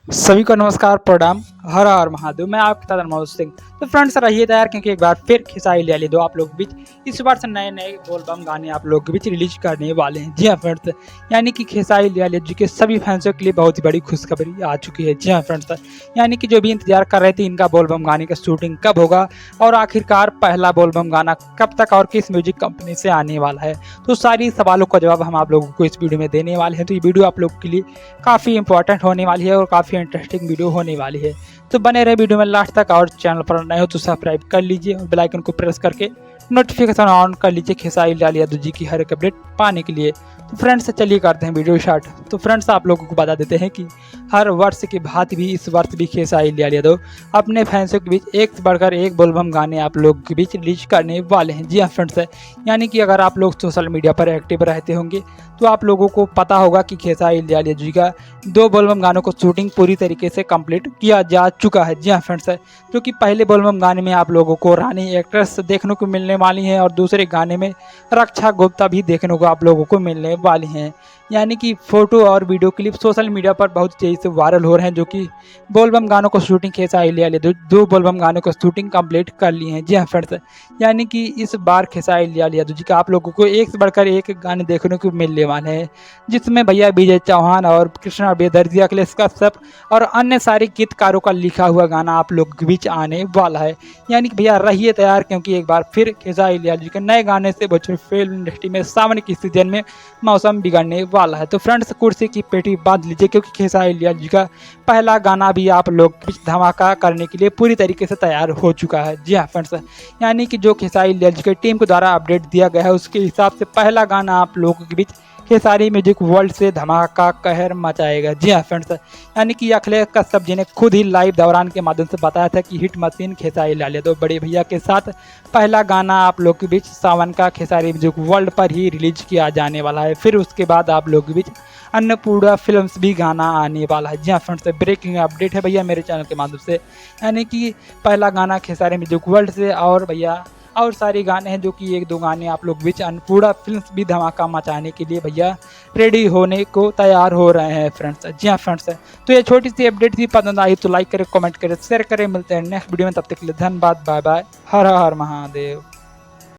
सभी को नमस्कार प्रणाम। हर हर महादेव। मैं आपके साथ मनोज सिंह। तो फ्रेंड्स रहिए तैयार क्योंकि एक बार फिर खिसाई ले दो आप लोग के बीच इस बार से नए नए बोलबम गाने आप लोग के बीच रिलीज करने वाले हैं। जी हाँ फ्रेंड्स, यानी कि खिसाई ले जी के सभी फैंसों के लिए बहुत ही बड़ी खुशखबरी आ चुकी है। जी हाँ फ्रेंड्स, यानी कि जो भी इंतजार कर रहे थे इनका बोलबम गाने का शूटिंग कब होगा और आखिरकार पहला बोलबम गाना कब तक और किस म्यूजिक कंपनी से आने वाला है, तो सारी सवालों का जवाब हम आप लोगों को इस वीडियो में देने वाले हैं। तो ये वीडियो आप लोग के लिए काफ़ी इंपॉर्टेंट होने वाली है और काफ़ी इंटरेस्टिंग वीडियो होने वाली है। तो बने रहे वीडियो में लास्ट तक, और चैनल पर नए हो तो सब्सक्राइब कर लीजिए और बेल आइकन को प्रेस करके नोटिफिकेशन ऑन कर लीजिए खेसारी लाल यादव जी की हर एक अपडेट पाने के लिए। तो फ्रेंड्स चलिए करते हैं वीडियो स्टार्ट। तो फ्रेंड्स आप लोगों को बता देते हैं कि हर वर्ष की भांति भी इस वर्ष भी खेसारी लाल यादव अपने फैंसों के बीच एक से बढ़कर एक बोलबम गाने आप लोग के बीच रिलीज करने वाले हैं। जी हाँ फ्रेंड्स, यानी कि अगर आप लोग सोशल मीडिया पर एक्टिव रहते होंगे तो आप लोगों को पता होगा कि खेसारी लाल यादव जी का 2 बोलबम गानों को शूटिंग पूरी तरीके से कंप्लीट किया जा चुका है। जी हाँ फ्रेंड्स, क्योंकि पहले बोलबम गाने में आप लोगों को रानी एक्ट्रेस देखने को मिलने वाली हैं और दूसरे गाने में रक्षा गुप्ता भी देखने को आप लोगों को मिलने वाली हैं। यानी कि फ़ोटो और वीडियो क्लिप सोशल मीडिया पर बहुत तेज़ी से वायरल हो रहे हैं, जो कि बोलबम गानों को शूटिंग खेसारी लाल यादव 2 बोलबम गानों को शूटिंग कंप्लीट कर लिए हैं। जी हाँ फ्रेंड्स, यानी कि इस बार खेसारी लाल यादव जी का आप लोगों को एक से बढ़कर एक गाने देखने को मिलने वाले हैं, जिसमें भैया विजय चौहान और कृष्णा बेदर्जी, अखिलेश कश्यप और अन्य सारे गीतकारों का लिखा हुआ गाना आप लोग के बीच आने वाला है। यानी कि भैया रहिए तैयार क्योंकि एक बार फिर खेसारी लाल जी के नए गाने से भोजपुरी फिल्म इंडस्ट्री में सावन की सीजन में मौसम बिगड़ने वाला है। तो फ्रेंड्स कुर्सी की पेटी बांध लीजिए क्योंकि खेसारी लाल जी का पहला गाना भी आप लोग के बीच धमाका करने के लिए पूरी तरीके से तैयार हो चुका है। जी हाँ फ्रेंड्स, यानी कि जो खेसारी लाल जी की टीम के द्वारा अपडेट दिया गया है उसके हिसाब से पहला गाना आप लोगों के बीच खेसारी म्यूजिक वर्ल्ड से धमाका कहर मचाएगा। जी हाँ फ्रेंड्स, यानी कि अखिलेश कश्यप जी ने खुद ही लाइव दौरान के माध्यम से बताया था कि हिट मशीन खेसारी लाल यादव बड़े भैया के साथ पहला गाना आप लोग के बीच सावन का खेसारी म्यूजिक वर्ल्ड पर ही रिलीज किया जाने वाला है। फिर उसके बाद आप लोग के बीच अन्नपूर्णा फिल्म्स भी गाना आने वाला है। जी हाँ फ्रेंड्स, ब्रेकिंग अपडेट है भैया मेरे चैनल के माध्यम से, यानी कि पहला गाना खेसारी म्यूजिक वर्ल्ड से और भैया और सारे गाने हैं, जो कि 1-2 गाने आप लोग बीच अन्नपूर्णा फिल्म्स भी धमाका मचाने के लिए भैया रेडी होने को तैयार हो रहे हैं फ्रेंड्स। जी हाँ फ्रेंड्स, तो ये छोटी सी अपडेट थी, पसंद आई तो लाइक करें, कमेंट करें, शेयर करें। मिलते हैं नेक्स्ट वीडियो में, तब तक के लिए धन्यवाद, बाय बाय, हर हर महादेव।